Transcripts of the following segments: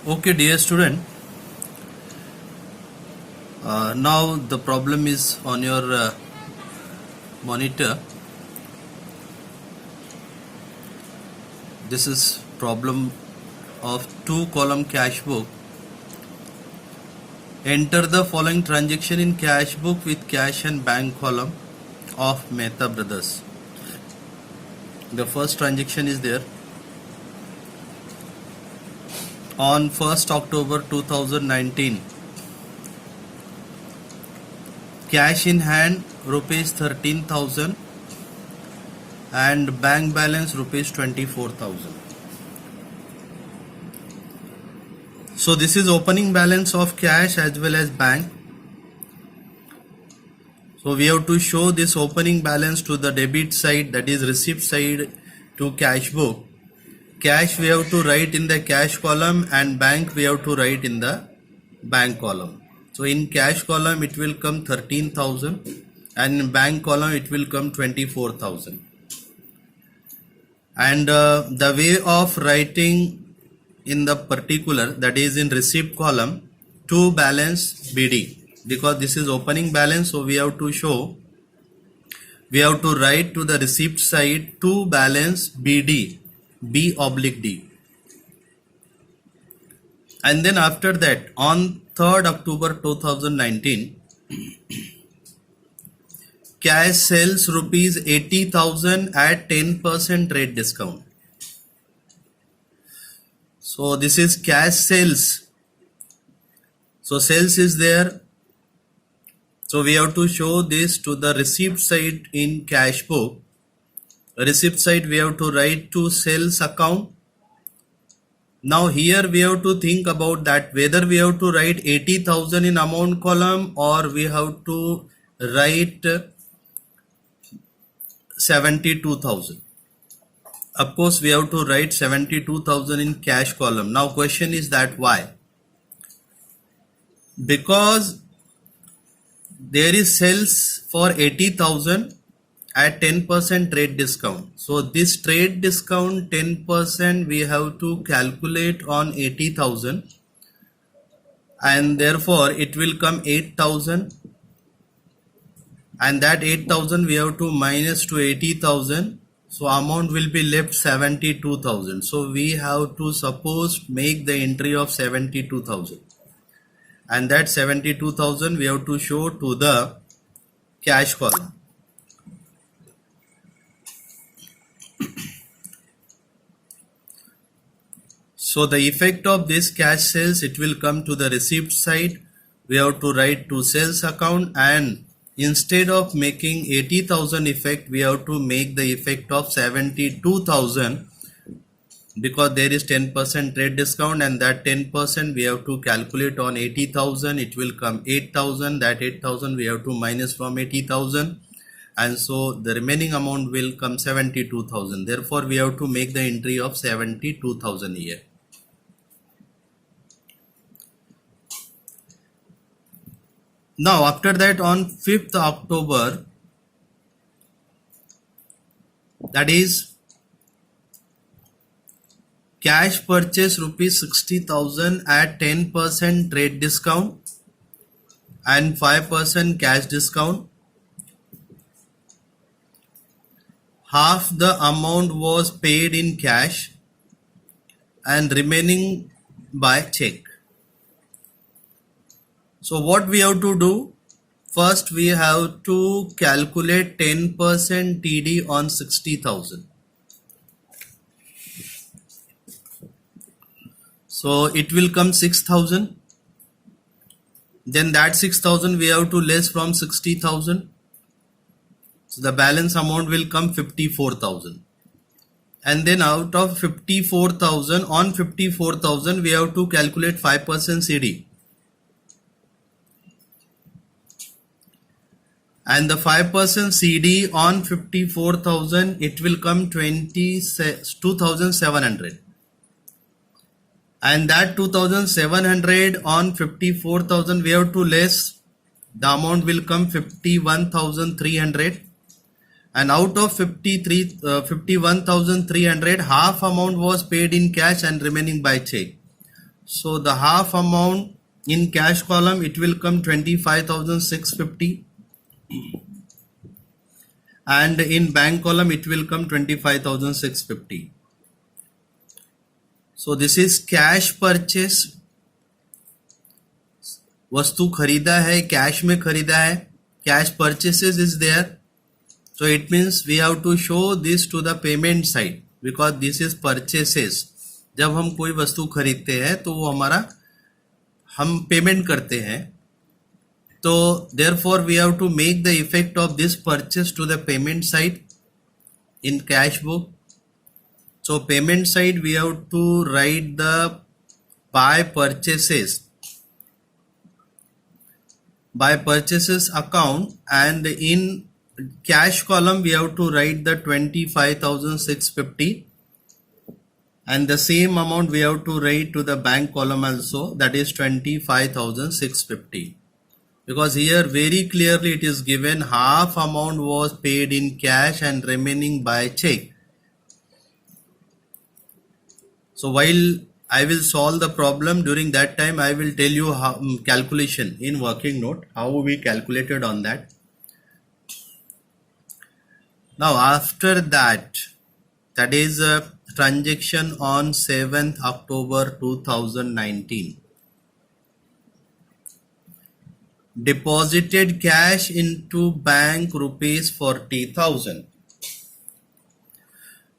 Okay, dear student, now the problem is on your monitor. This is problem of 2-column cash book. Enter the following transaction in cash book with cash and bank column of Mehta Brothers. The first transaction is there. On 1st October 2019, cash in hand rupees 13,000 and bank balance rupees 24,000. So this is opening balance of cash as well as bank. So we have to show this opening balance to the debit side, that is receipt side, to cash book. Cash we have to write in the cash column and bank we have to write in the bank column. So in cash column it will come 13,000 and in bank column it will come 24,000. And the way of writing in the particular, that is in receipt column, to balance BD, because this is opening balance, so we have to show, we have to write to the receipt side to balance BD, B/D. And then after that, on 3rd October 2019, cash sells rupees 80,000 at 10% rate discount. So this is cash sales. So sales is there. So we have to show this to the receipt side in cash book. Receipt side we have to write to sales account. Now here we have to think about that whether we have to write 80,000 in amount column or we have to write 72,000. Of course we have to write 72,000 in cash column. Now question is that why? Because there is sales for 80,000 at 10% trade discount. So this trade discount 10% we have to calculate on 80,000 and therefore it will come 8,000, and that 8,000 we have to minus to 80,000, so amount will be left 72,000. So we have to suppose make the entry of 72,000, and that 72,000 we have to show to the cash column. So the effect of this cash sales, it will come to the receipt side. We have to write to sales account, and instead of making 80,000 effect, we have to make the effect of 72,000, because there is 10% trade discount, and that 10% we have to calculate on 80,000. It will come 8,000. That 8,000 we have to minus from 80,000, and so the remaining amount will come 72,000. Therefore we have to make the entry of 72,000 here. Now after that, on 5th October, that is cash purchase rupees 60,000 at 10% trade discount and 5% cash discount. Half the amount was paid in cash and remaining by check. So what we have to do? First we have to calculate 10% TD on 60,000. So it will come 6,000. Then that 6,000 we have to less from 60,000. So the balance amount will come 54,000. And then out of 54,000, on 54,000 we have to calculate 5% CD. And the 5% CD on 54,000, it will come 2,700. And that 2,700 on 54,000 we have to less. The amount will come 51,300. And out of 51,300, half amount was paid in cash and remaining by check. So the half amount in cash column, it will come 25,650, and in bank column it will come 25,650. So this is cash purchase. वस्तु खरीदा है, cash में खरीदा है, cash purchases is there. So it means we have to show this to the payment side because this is purchases. जब हम कोई वस्तु खरीदते हैं तो वो हमारा हम पेमेंट करते हैं, तो therefore we have to make the effect of this purchase to the payment side in cash book. So payment side we have to write the by purchases account, and in cash column we have to write the 25,650, and the same amount we have to write to the bank column also, that is 25,650, because here very clearly it is given half amount was paid in cash and remaining by check. So while I will solve the problem, during that time I will tell you how calculation in working note, how we calculated on that. Now after that, that is a transaction on 7th October 2019. Deposited cash into bank rupees 40,000.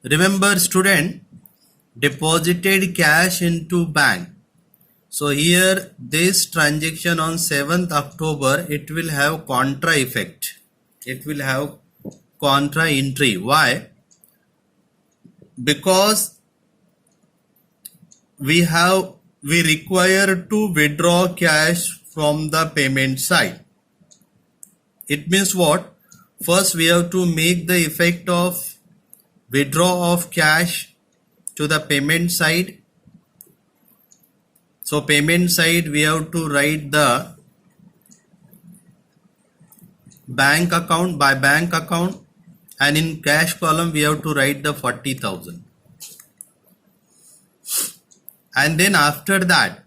Remember student, deposited cash into bank. So here this transaction on 7th October, it will have contra effect. It will have contra entry. Why? Because we require to withdraw cash from the payment side. It means what? First we have to make the effect of withdraw of cash to the payment side. So payment side we have to write the bank account by bank account, and in cash column we have to write the 40,000. And then after that,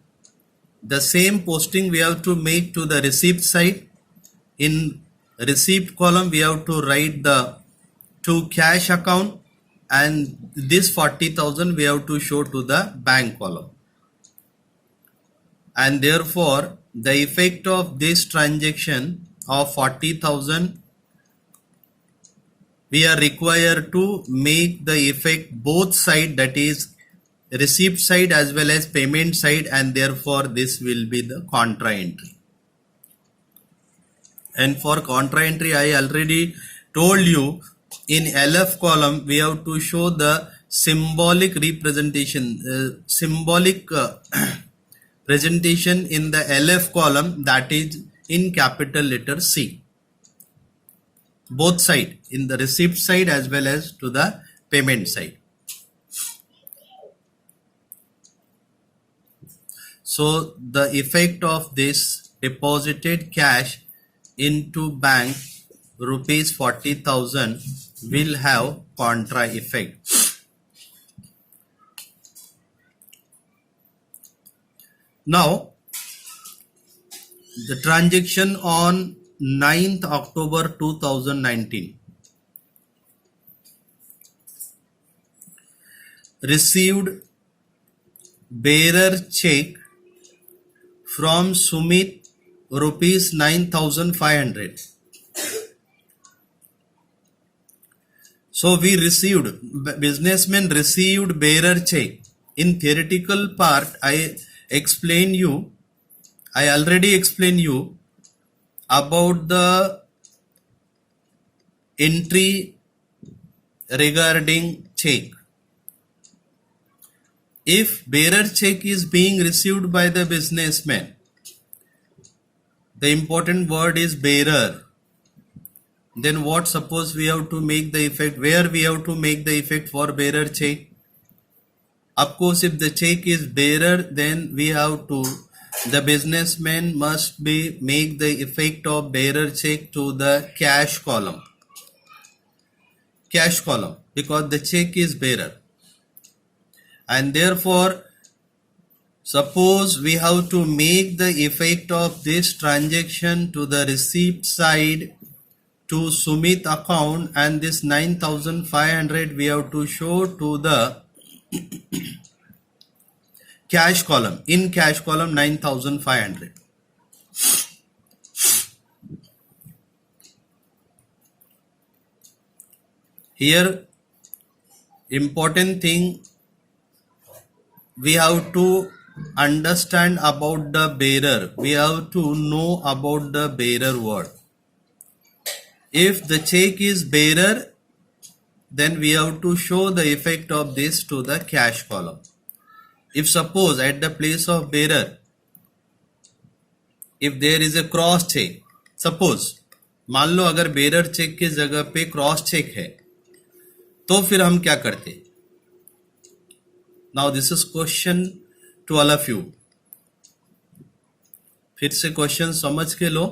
the same posting we have to make to the receipt side. In receipt column we have to write the to cash account, and this 40,000 we have to show to the bank column. And therefore the effect of this transaction of 40,000, we are required to make the effect both side, that is receipt side as well as payment side, and therefore this will be the contra entry. And for contra entry I already told you, in LF column we have to show the symbolic representation, presentation in the LF column, that is in capital letter C. Both side, in the receipt side as well as to the payment side. So the effect of this deposited cash into bank rupees 40,000 will have contra effect. Now the transaction on 9th October 2019. Received bearer check from Sumit rupees 9,500. So we received, businessman received bearer check. In theoretical part I already explained you about the entry regarding check. If bearer check is being received by the businessman, the important word is bearer. Then what suppose we have to make the effect, where we have to make the effect for bearer check? Of course, if the check is bearer, then we have to, the businessman must be make the effect of bearer check to the cash column. Cash column, because the check is bearer. And therefore Suppose we have to make the effect of this transaction to the receipt side to Sumit account, and this 9,500 we have to show to the cash column. In cash column 9,500. Here important thing, we have to understand about the bearer. We have to know about the bearer word. If the check is bearer, then we have to show the effect of this to the cash column. If suppose at the place of bearer, if there is a cross check, suppose मान लो अगर bearer check की जगह पे cross check है, तो फिर हम क्या करते? Now this is question to all of you. फिर से क्वेश्चन समझ के लो.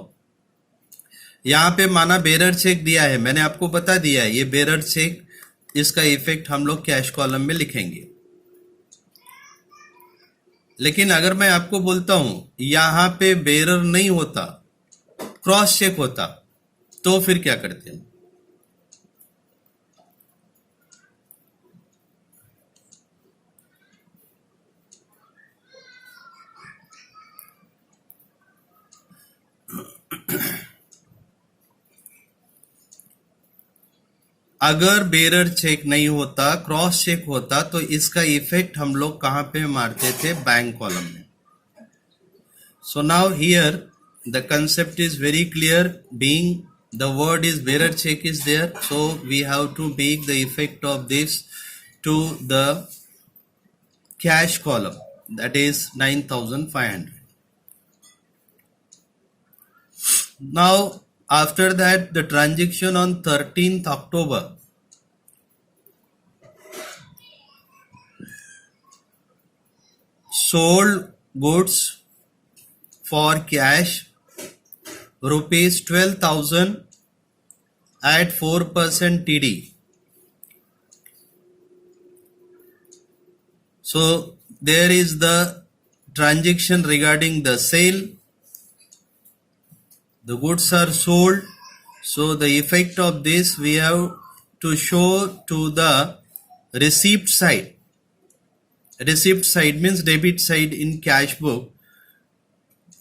यहां पे माना बेरर चेक दिया है, मैंने आपको बता दिया है ये बेरर चेक, इसका इफेक्ट हम लोग कैश कॉलम में लिखेंगे. लेकिन अगर मैं आपको बोलता हूं यहां पे बेरर नहीं होता, क्रॉस चेक होता, तो फिर क्या करते हैं? अगर बेरर चेक नहीं होता, क्रॉस चेक होता, तो इसका इफेक्ट हम लोग कहां पे मारते थे? बैंक कॉलम में. So now here the concept is very clear. Being the word is bearer check is there, so we have to make the effect of this to the cash column, that is 9,500. Now after that, the transaction on 13th October, sold goods for cash rupees 12,000 at 4% TD. So there is the transaction regarding the sale. The goods are sold. So the effect of this we have to show to the receipt side. Receipt side means debit side in cash book.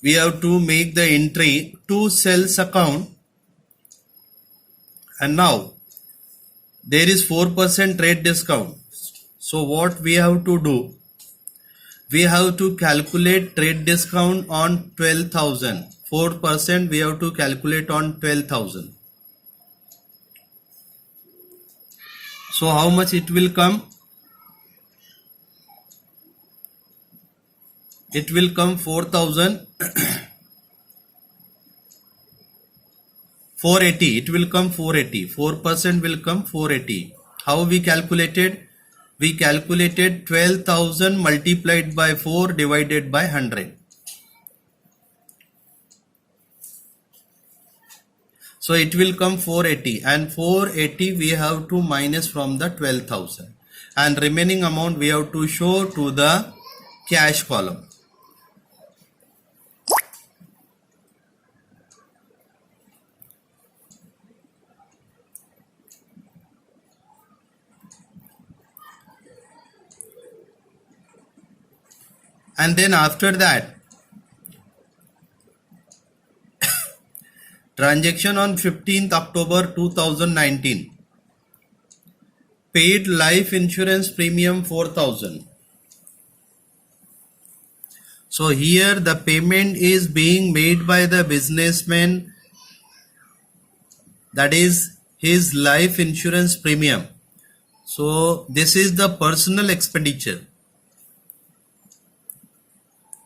We have to make the entry to sales account, and now there is 4% trade discount. So what we have to do? We have to calculate trade discount on 12,000. 4% we have to calculate on 12,000. So how much it will come? It will come 4,000. 480. It will come 480. 4% will come 480. How we calculated? We calculated 12,000 multiplied by 4 divided by 100. So it will come 480, and 480 we have to minus from the 12,000, and remaining amount we have to show to the cash column. And then after that, transaction on 15th October 2019, paid life insurance premium 4,000. So here the payment is being made by the businessman, that is his life insurance premium. So this is the personal expenditure.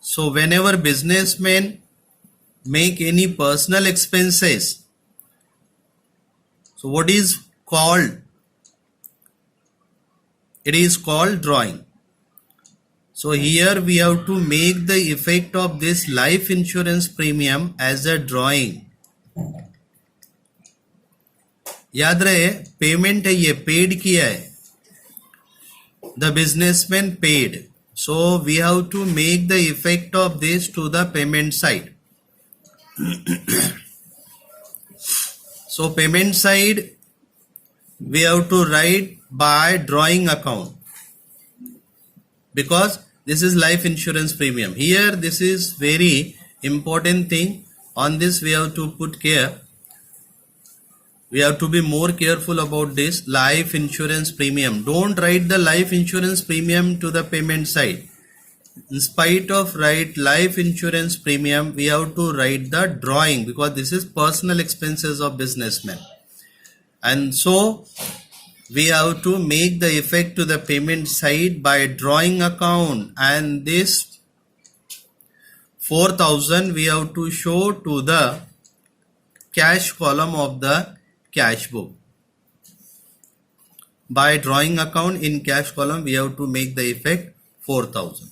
So whenever businessmen make any personal expenses, so what is called? It is called drawing. So here we have to make the effect of this life insurance premium as a drawing. याद रहे, payment है, ये paid किया है, the businessman paid. So we have to make the effect of this to the payment side. So payment side we have to write by drawing account, because this is life insurance premium. Here this is very important thing. On this we have to put care. We have to be more careful about this life insurance premium. Don't write the life insurance premium to the payment side. In spite of write life insurance premium, we have to write the drawing, because this is personal expenses of businessmen. And so we have to make the effect to the payment side by drawing account, and this 4,000 we have to show to the cash column of the cash book. By drawing account in cash column we have to make the effect 4,000.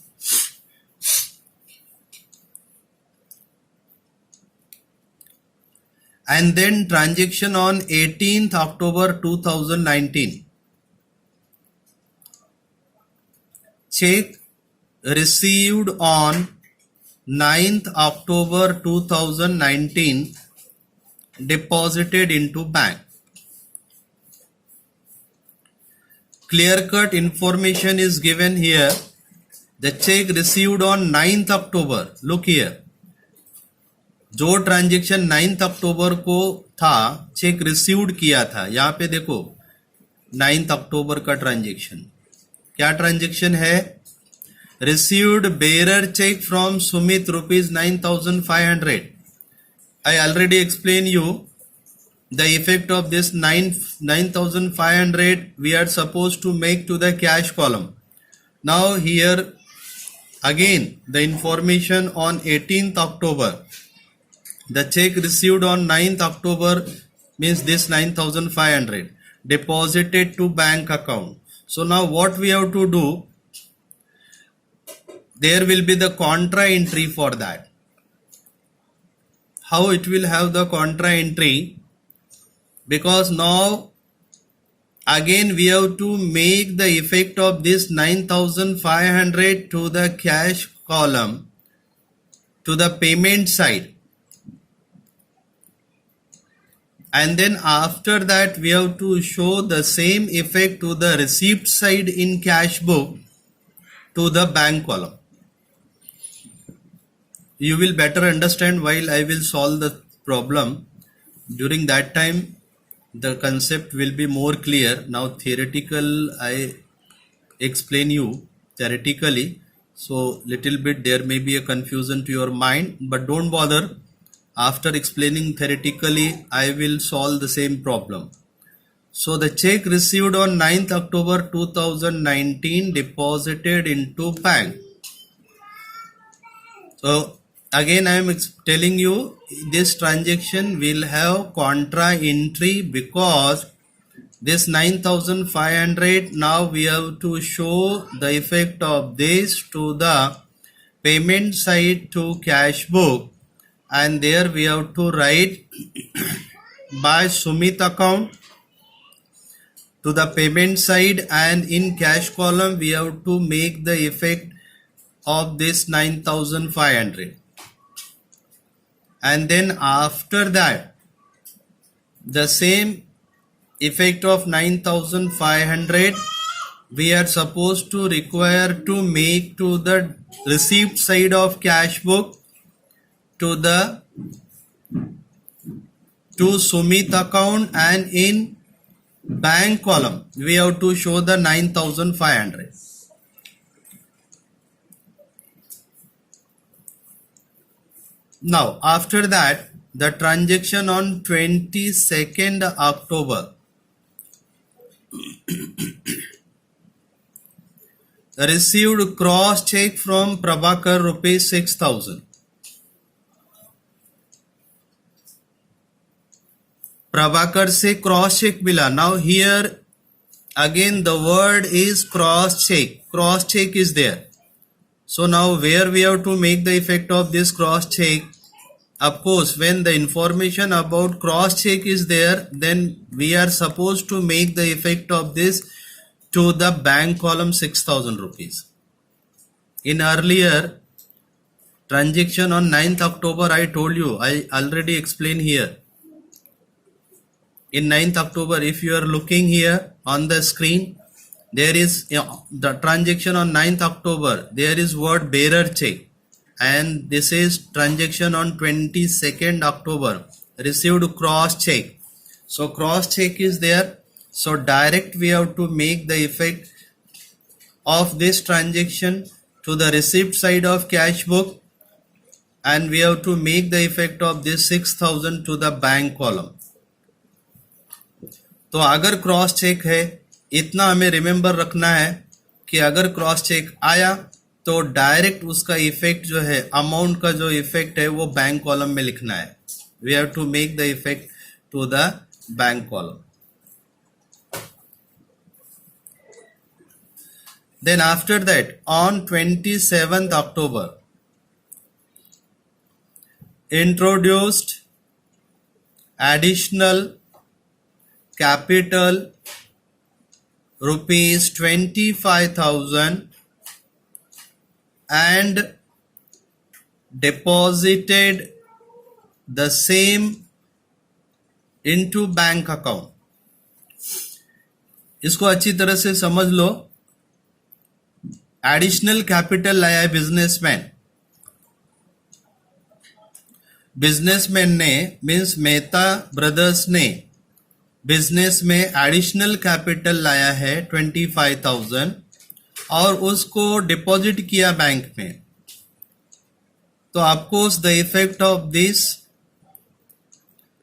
And then transaction on 18th October 2019. Check received on 9th October 2019, deposited into bank. Clear-cut information is given here. The check received on 9th October. Look here. जो transaction 9th अक्टूबर को था, check received किया था. यहाँ पे देखो 9th अक्टूबर का transaction. क्या ट्रांजेक्शन है? Received bearer check from Sumit ₹9,500. I already explained you the effect of this 9,500 we are supposed to make to the cash column. Now here again the information on 18th October. The check received on 9th October means this 9,500 deposited to bank account. So now what we have to do? There will be the contra entry for that. How it will have the contra entry? Because now again we have to make the effect of this 9,500 to the cash column, to the payment side. And then after that we have to show the same effect to the receipt side in cash book to the bank column. You will better understand while I will solve the problem. During that time the concept will be more clear. Now theoretical I explain you theoretically, so little bit there may be a confusion to your mind, but don't bother. After explaining theoretically, I will solve the same problem. So the check received on 9th October 2019 deposited into bank. So again I am telling you this transaction will have contra entry, because this 9,500 now we have to show the effect of this to the payment side to cash book. And there we have to write by Sumit account to the payment side, and in cash column we have to make the effect of this 9,500. And then after that the same effect of 9,500 we are supposed to require to make to the receipt side of cash book, to Sumit account, and in bank column we have to show the 9,500. Now after that the transaction on 22nd October received cross check from Prabhakar ₹6,000. Prabhakar से cross check मिला. Now here again the word is cross check. Cross check is there. So now where we have to make the effect of this cross check? Of course, when the information about cross check is there, then we are supposed to make the effect of this to the bank column ₹6,000. In earlier transaction on 9th October, I told you, I already explained here. In 9th October, if you are looking here on the screen, there is the transaction on 9th October, there is word bearer check, and this is transaction on 22nd October, received cross check. So cross check is there. So direct we have to make the effect of this transaction to the receipt side of cash book, and we have to make the effect of this 6000 to the bank column. तो अगर cross check है, इतना हमें remember रखना है कि अगर cross check आया तो डायरेक्ट उसका इफेक्ट जो है, अमाउंट का जो इफेक्ट है वो बैंक कॉलम में लिखना है. We have to make the effect to the bank column. Then after that, on 27th October, introduced additional capital rupees 25,000 and deposited the same into bank account. इसको अच्छी तरह से समझ लो. एडिशनल कैपिटल लाया है बिजनेसमैन ने मीन्स मेहता ब्रदर्स ने business में एडिशनल कैपिटल लाया है 25,000 और उसको डिपॉजिट किया बैंक में. तो आपको the effect of this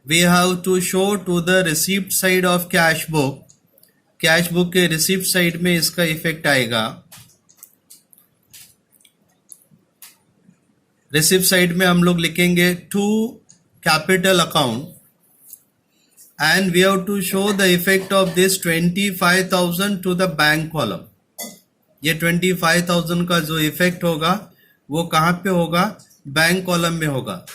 we have to show to the receipt side of cash book. Cash book के रिसीप्ट साइड में इसका इफेक्ट आएगा. रिसिप्ट साइड में हम लोग लिखेंगे to capital account and we have to show the effect of this 25,000 to the bank column. ये 25,000 का जो इफेक्ट होगा वो कहां पे होगा? बैंक कॉलम में होगा.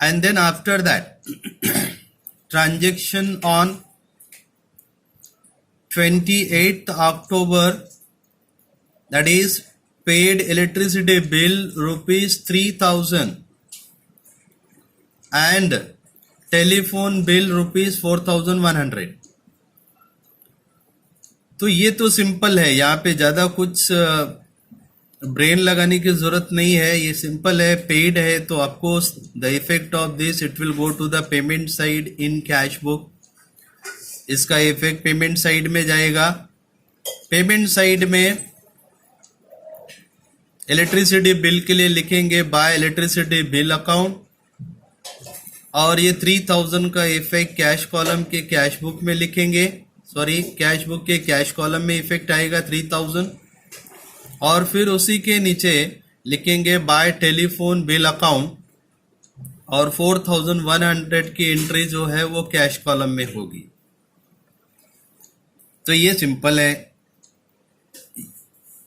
And then after that transaction on 28th October, that is paid electricity bill rupees 3,000 and telephone bill rupees 4,100. तो ये तो सिंपल है, यहाँ पे ज्यादा कुछ ब्रेन लगाने की जरूरत नहीं है. ये सिंपल है. पेड है तो आपको the effect of this it will go to the payment side in cash book. इसका इफेक्ट पेमेंट साइड में जाएगा. पेमेंट साइड में इलेक्ट्रिसिटी बिल के लिए लिखेंगे बाय इलेक्ट्रिसिटी बिल अकाउंट, और ये 3,000 का इफेक्ट कैश कॉलम के कैश बुक में लिखेंगे. कैश बुक के कैश कॉलम में इफेक्ट आएगा 3,000, और फिर उसी के नीचे लिखेंगे बाय टेलीफोन बिल अकाउंट, और 4,100 की एंट्री जो है वो कैश कॉलम में होगी. तो ये सिंपल है.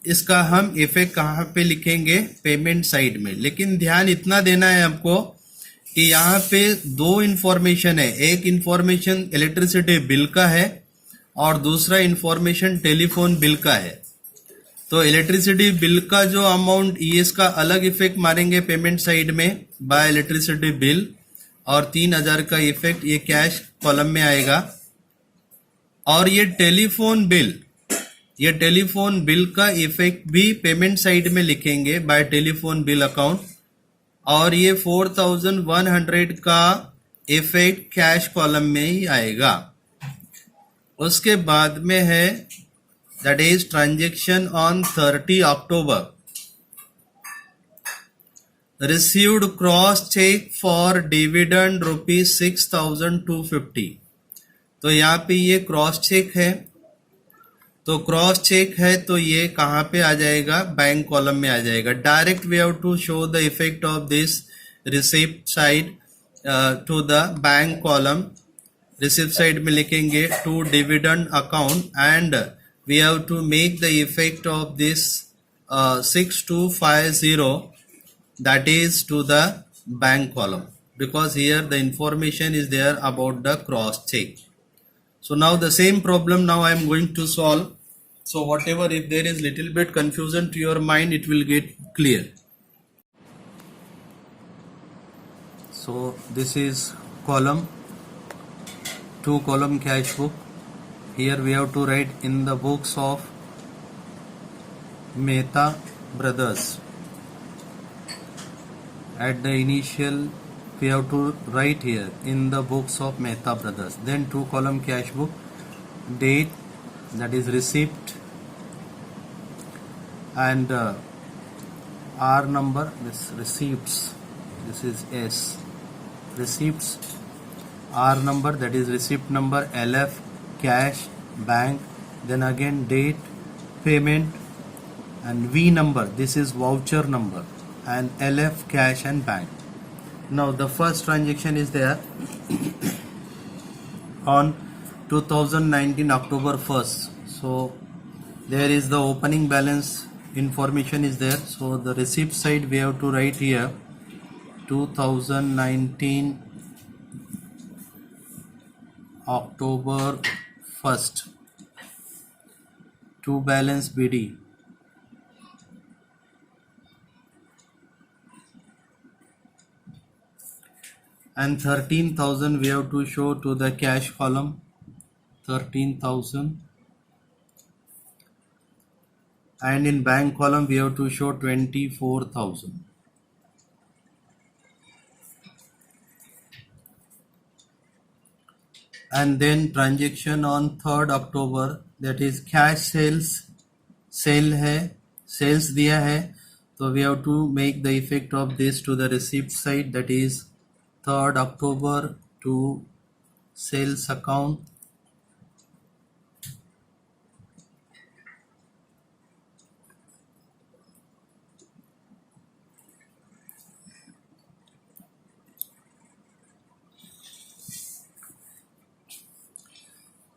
इसका हम इफेक्ट कहाँ पे लिखेंगे? पेमेंट साइड में. लेकिन ध्यान इतना देना है आपको कि यहाँ पे दो इंफॉर्मेशन है. एक इंफॉर्मेशन इलेक्ट्रिसिटी बिल का है और दूसरा इंफॉर्मेशन टेलीफोन बिल का है. तो इलेक्ट्रिसिटी बिल का जो अमाउंट ये इसका अलग इफेक्ट मारेंगे पेमेंट साइड में बाय इलेक्ट्रिसिटी बिल, और 3,000 का इफेक्ट ये कैश कॉलम में आएगा. और ये टेलीफोन बिल का इफेक्ट भी पेमेंट साइड में लिखेंगे बाय टेलीफोन बिल अकाउंट, और ये 4,100 का इफेक्ट कैश कॉलम में ही आएगा. उसके बाद में है that is transaction on 30 October, received cross cheque for dividend rupees 6,250. तो यहाँ पे ये क्रॉस चेक है. तो क्रॉस चेक है तो ये कहाँ पे आ जाएगा? बैंक कॉलम में आ जाएगा. Direct we have to show the effect of this receipt side to the bank column. Receipt side में लिखेंगे to dividend account and we have to make the effect of this 6,250 that is to the bank column, because here the information is there about the cross check. So now the same problem now I am going to solve. So whatever, if there is little bit confusion to your mind, it will get clear. So this is column, 2 column cash book. Here we have to write in the books of Mehta brothers. At the initial we have to write here in the books of Mehta brothers. Then 2 column cash book, date, that is receipt, and R number, this receipts, this is S, receipts, R number, that is receipt number, LF, cash, bank, then again date, payment, and V number, this is voucher number, and LF, cash and bank. Now the first transaction is there on 2019 October 1st. So there is the opening balance information is there. So the receipt side we have to write here 2019 October 1st to balance BD. And 13,000 we have to show to the cash column, 13,000, and in bank column we have to show 24,000. And then transaction on 3rd October, that is cash sales, sale है, sales दिया है, so we have to make the effect of this to the receipt side, that is 3rd October to sales account,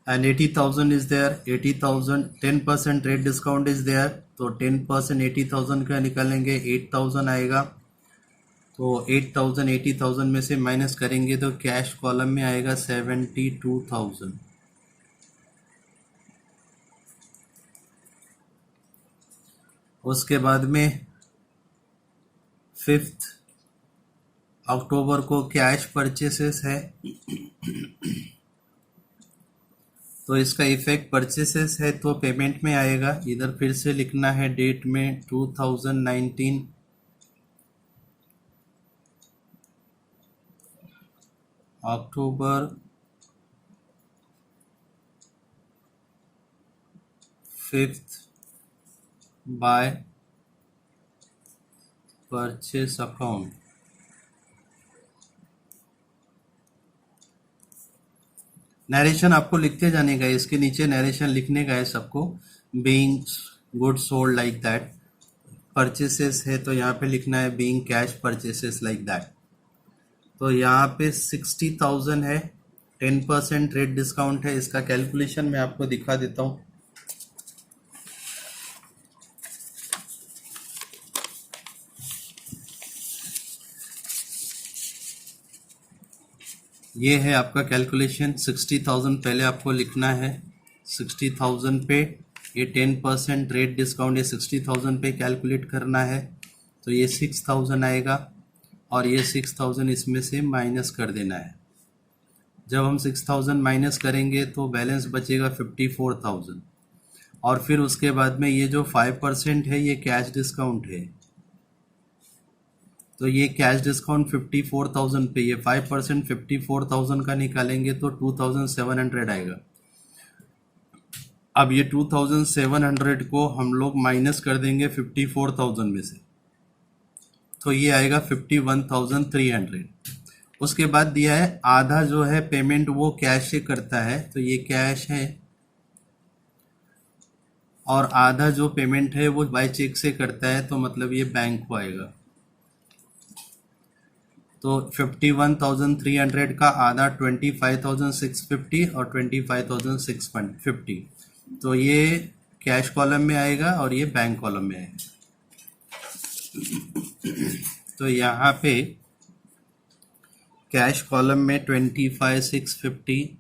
and 80,000 is there, 80,000, 10% rate discount is there, तो 10% 80,000 का निकालेंगे, 8,000 आएगा, तो 8,000 80,000 में से माइनस करेंगे तो कैश कॉलम में आएगा 72,000. उसके बाद में 5th अक्टूबर को कैश परचेसेस है, तो इसका इफेक्ट परचेसेस है तो पेमेंट में आएगा. इधर फिर से लिखना है डेट में 2019 October 5th by purchase account. Narration आपको लिखते जाने का है, इसके नीचे नरेशन लिखने का है सबको. Being good sold like that, purchases है तो यहाँ पे लिखना है being cash purchases like that. तो यहाँ पे 60,000 है, 10% रेट डिस्काउंट है. इसका कैलकुलेशन मैं आपको दिखा देता हूँ. ये है आपका कैलकुलेशन. 60,000 पहले आपको लिखना है. 60,000 पे ये 10% रेट डिस्काउंट, ये 60,000 पे कैलकुलेट करना है, तो ये 6,000 आएगा और ये 6,000 इसमें से माइनस कर देना है. जब हम 6,000 माइनस करेंगे तो बैलेंस बचेगा 54,000. और फिर उसके बाद में ये जो 5% है ये कैश डिस्काउंट है, तो ये कैश डिस्काउंट 54,000 पे, ये 5% 54,000 का निकालेंगे तो 2,700 आएगा. अब ये 2,700 को हम लोग माइनस कर देंगे 54,000 में से, तो ये आएगा 51,300. उसके बाद दिया है आधा जो है पेमेंट वो कैश से करता है, तो ये कैश है, और आधा जो पेमेंट है वो बाय चेक से करता है, तो मतलब ये बैंक को आएगा. तो 51,300 का आधा 25,650 और 25,650, तो ये कैश कॉलम में आएगा और ये बैंक कॉलम में आएगा. तो यहाँ पे कैश कॉलम में 25,650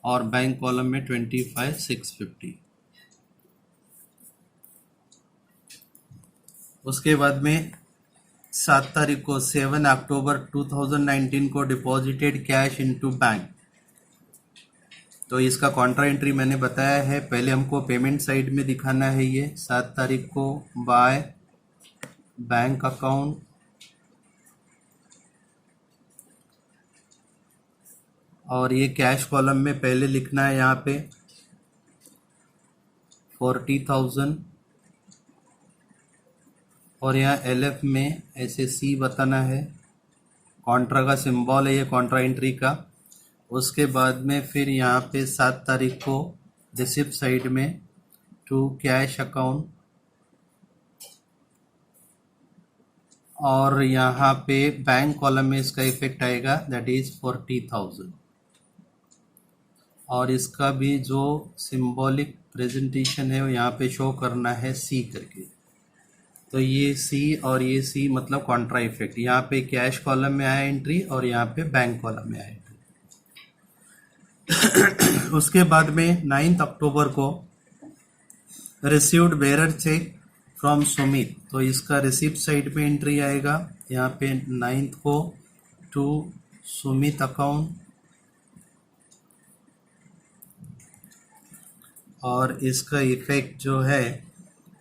और बैंक कॉलम में 25,650। उसके बाद में 7 तारीख को 7 अक्टूबर 2019 को डिपॉजिटेड कैश इनटू बैंक। तो इसका कॉन्ट्रा एंट्री मैंने बताया है, पहले हमको पेमेंट साइड में दिखाना है। ये 7 तारीख को बाय बैंक अकाउंट और ये कैश कॉलम में पहले लिखना है यहाँ पे 40,000 और यहाँ LF में ऐसे C बताना है। कॉन्ट्रा का सिंबल है ये कॉन्ट्रा एंट्री का। उसके बाद में फिर यहाँ पे 7 तारीख को रिसिप्ट साइड में टू कैश अकाउंट और यहाँ पे बैंक कॉलम में इसका इफेक्ट आएगा, दैट इज 40,000 और इसका भी जो सिंबॉलिक प्रेजेंटेशन है वो यहाँ पे शो करना है C करके। तो ये C और ये C मतलब कॉन्ट्रा इफेक्ट। यहाँ पे कैश कॉलम में आया एंट्री और यहाँ पे बैंक कॉलम में आया एंट्री। उसके बाद में 9 अक्टूबर को received bearer check from Sumit, तो इसका रिसिप्ट साइड पे एंट्री आएगा यहाँ पे 9 को टू सुमित अकाउंट और इसका इफेक्ट जो है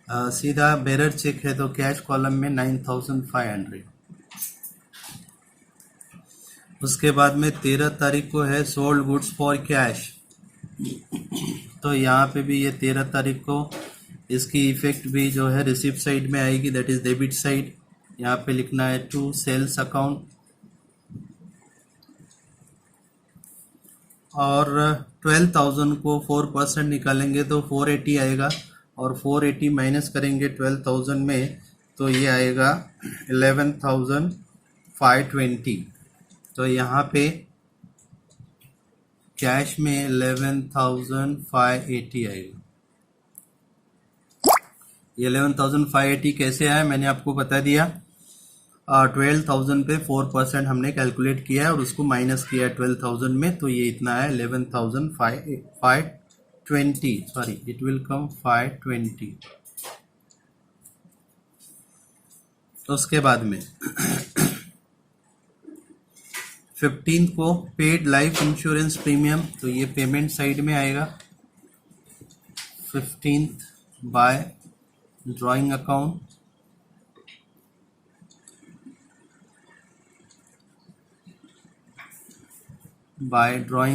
सीधा बेरर चेक है तो कैश कॉलम में 9,500। उसके बाद में 13 तारीख को है सोल्ड गुड्स फॉर कैश, तो यहाँ पे भी ये 13 तारीख को इसकी इफेक्ट भी जो है रिसिप्ट साइड में आएगी, दैट इज डेबिट साइड। यहाँ पे लिखना है टू सेल्स अकाउंट और 12,000 को 4% निकालेंगे तो 480 आएगा और 480 माइनस करेंगे 12,000 में तो ये आएगा 11,520। तो यहाँ पे कैश में 11,580 आएगा। ये 11,580 कैसे आया मैंने आपको बता दिया। 12,000 पे 4% हमने कैलकुलेट किया है और उसको माइनस किया 12,000 में, तो ये इतना है 11,520। Sorry, it will come 520। तो उसके बाद में 15 को पेड लाइफ इंश्योरेंस प्रीमियम, तो ये पेमेंट साइड में आएगा 15 बाय ड्राइंग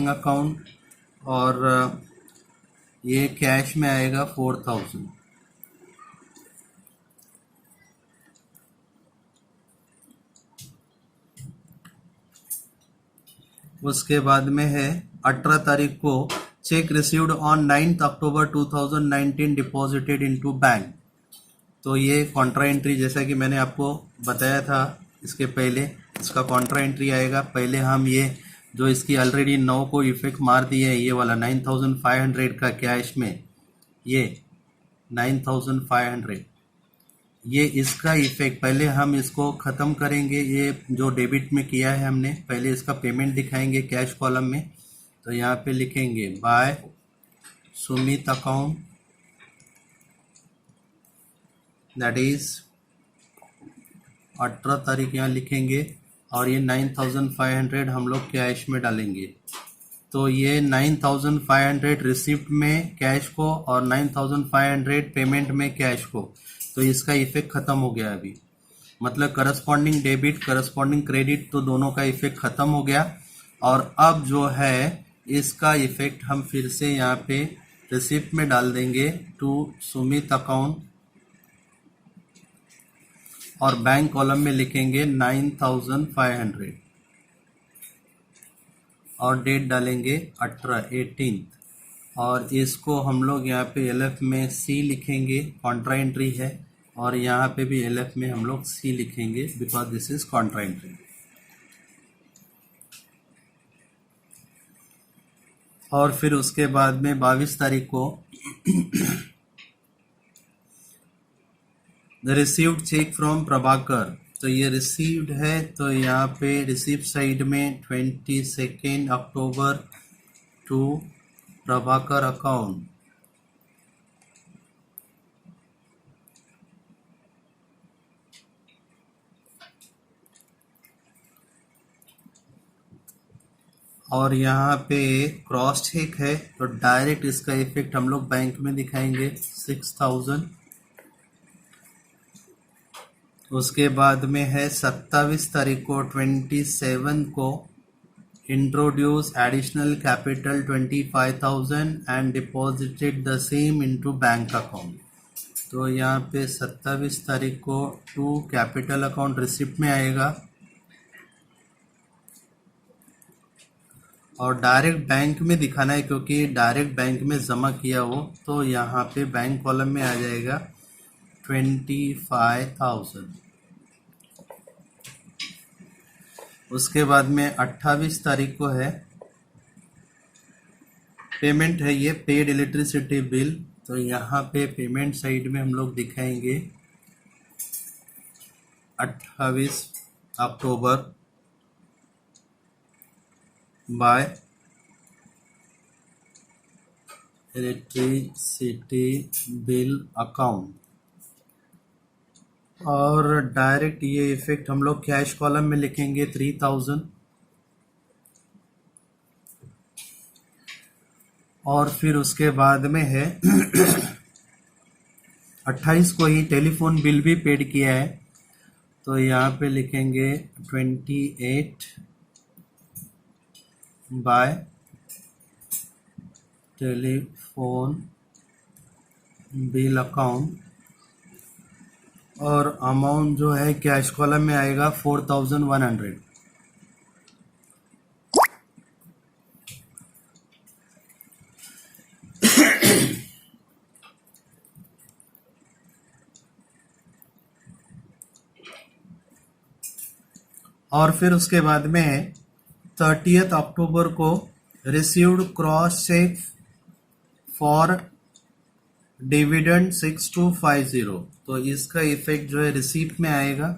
अकाउंट और ये कैश में आएगा 4,000। उसके बाद में है 18 तारीख को check received on 9 October 2019 deposited into bank, तो ये कॉन्ट्रा एंट्री जैसा कि मैंने आपको बताया था इसके पहले, इसका कॉन्ट्रा एंट्री आएगा। पहले हम ये जो इसकी ऑलरेडी 9 को इफेक्ट मार दिए है, ये वाला 9,500 का कैश में, ये 9,500 ये इसका इफेक्ट पहले हम इसको ख़त्म करेंगे। ये जो डेबिट में किया है हमने, पहले इसका पेमेंट दिखाएंगे कैश कॉलम में। तो यहाँ पे लिखेंगे by Sumit account, that is 18 तारीख यहाँ लिखेंगे और ये 9,500 हम लोग कैश में डालेंगे। तो ये 9,500 रिसिप्ट में कैश को और 9,500 पेमेंट में कैश को, तो इसका इफेक्ट खत्म हो गया अभी। मतलब करस्पॉन्डिंग डेबिट करस्पॉन्डिंग क्रेडिट, तो दोनों का इफेक्ट खत्म हो गया। और अब जो है इसका इफेक्ट हम फिर से यहाँ पे रिसिप्ट में डाल देंगे टू सुमित अकाउंट और बैंक कॉलम में लिखेंगे 9,500 और डेट डालेंगे 18 और इसको हम लोग यहाँ पे LF में C लिखेंगे, कॉन्ट्रा एंट्री है, और यहाँ पे भी LF में हम लोग C लिखेंगे because this is Contra entry. और फिर उसके बाद में 22 तारीख को रिसीव्ड चेक फ्रॉम प्रभाकर, तो ये रिसीव्ड है, तो यहाँ पे रिसीव साइड में 22 अक्टूबर टू प्रभाकर अकाउंट, और यहाँ पे क्रॉस चेक है तो डायरेक्ट इसका इफेक्ट हम लोग बैंक में दिखाएंगे 6000। उसके बाद में है 27 तारीख को 27 को introduce additional capital 25,000 and deposited the same into bank account. तो यहाँ पे 27 तारीख को टू कैपिटल अकाउंट रिसिप्ट में आएगा और डायरेक्ट बैंक में दिखाना है क्योंकि डायरेक्ट बैंक में जमा किया हो। तो यहाँ पे बैंक कॉलम में आ जाएगा 25,000। उसके बाद में 28 तारीख को है पेमेंट है, ये पेड इलेक्ट्रिसिटी बिल। तो यहाँ पे पेमेंट साइड में हम लोग दिखाएंगे 28 अक्टूबर बाय इलेक्ट्रिसिटी बिल अकाउंट, और डायरेक्ट ये इफेक्ट हम लोग कैश कॉलम में लिखेंगे 3000। और फिर उसके बाद में है 28 को ही टेलीफोन बिल भी पेड किया है तो यहाँ पे लिखेंगे 28 बाय टेलीफोन बिल अकाउंट, और अमाउंट जो है कैश कॉलम में आएगा 4100। और फिर उसके बाद में है 30 अक्टूबर को received cross cheque for dividend 6250। तो इसका इफेक्ट जो है रिसीप्ट में आएगा,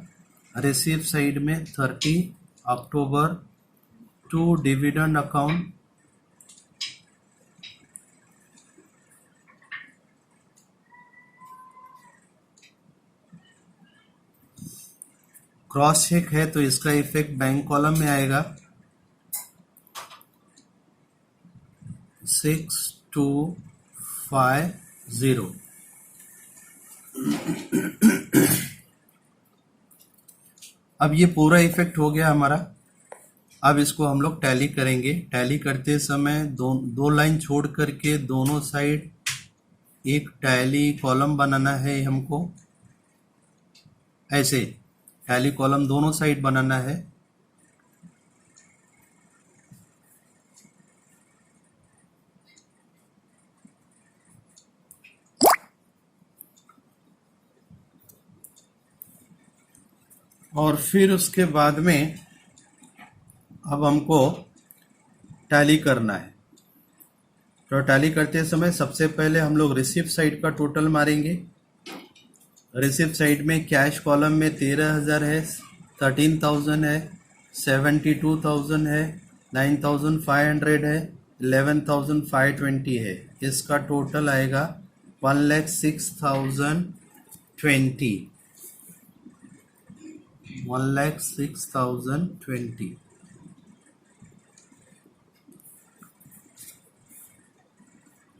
रिसीप्ट साइड में 30 October to dividend account, cross check है तो इसका इफेक्ट बैंक कॉलम में आएगा 6250। अब ये पूरा इफेक्ट हो गया हमारा। अब इसको हम लोग टैली करेंगे। टैली करते समय दो लाइन छोड़ करके दोनों साइड एक टैली कॉलम बनाना है हमको, ऐसे टैली कॉलम दोनों साइड बनाना है। और फिर उसके बाद में अब हमको टैली करना है। तो टैली करते समय सबसे पहले हम लोग रिसिप्ट साइड का टोटल मारेंगे। रिसिप्ट साइड में कैश कॉलम में 13,000 है, 13,000 है, 72,000 है, 9,500 है, 11,520 है। इसका टोटल आएगा 1,06,020। 1,06,020।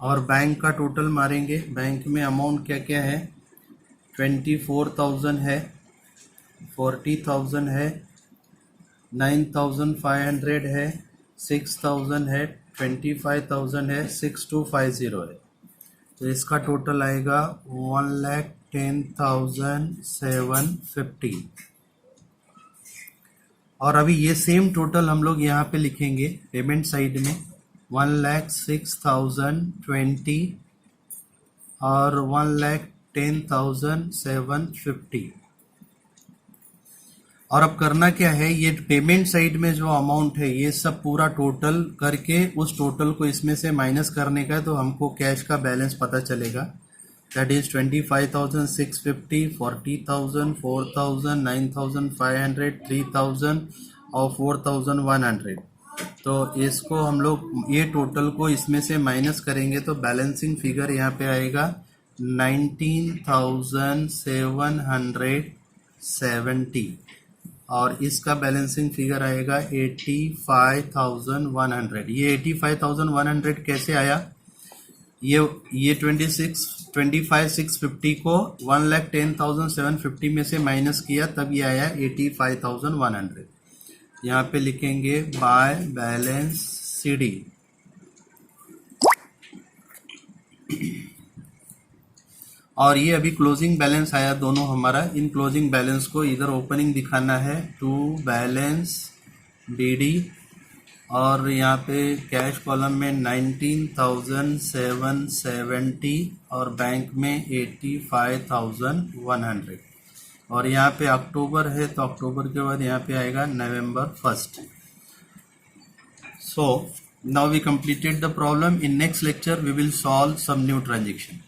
और बैंक का टोटल मारेंगे। बैंक में अमाउंट क्या क्या है, 24,000 है, 40,000 है, 9,500 है, 6,000 है, 25,000 है, 6250 है। तो इसका टोटल आएगा 1,10,750। और अभी ये सेम टोटल हम लोग यहाँ पे लिखेंगे पेमेंट साइड में 1,06,020 और 1,10,750। और अब करना क्या है, ये पेमेंट साइड में जो अमाउंट है ये सब पूरा टोटल करके उस टोटल को इसमें से माइनस करने का है तो हमको कैश का बैलेंस पता चलेगा। दैट इज 25,650, 40,000, 4,000, 9,500, 3,000 और 4,100। तो इसको हम लोग ये टोटल को इसमें से माइनस करेंगे तो बैलेंसिंग फिगर यहाँ पे आएगा 19,770 और इसका बैलेंसिंग फिगर आएगा 85,100। ये 85,100 कैसे आया? ये 25,650 को 1,10,750 में से माइनस किया तब ये आया 85,100। यहाँ पे लिखेंगे बाय बैलेंस CD। और ये अभी क्लोजिंग बैलेंस आया दोनों हमारा। इन क्लोजिंग बैलेंस को इधर ओपनिंग दिखाना है टू बैलेंस DD और यहाँ पे कैश कॉलम में 19,770 और बैंक में 85,100 और यहाँ पे अक्टूबर है तो अक्टूबर के बाद यहाँ पे आएगा November 1st। So now we completed the problem. In next lecture we will solve some new transaction.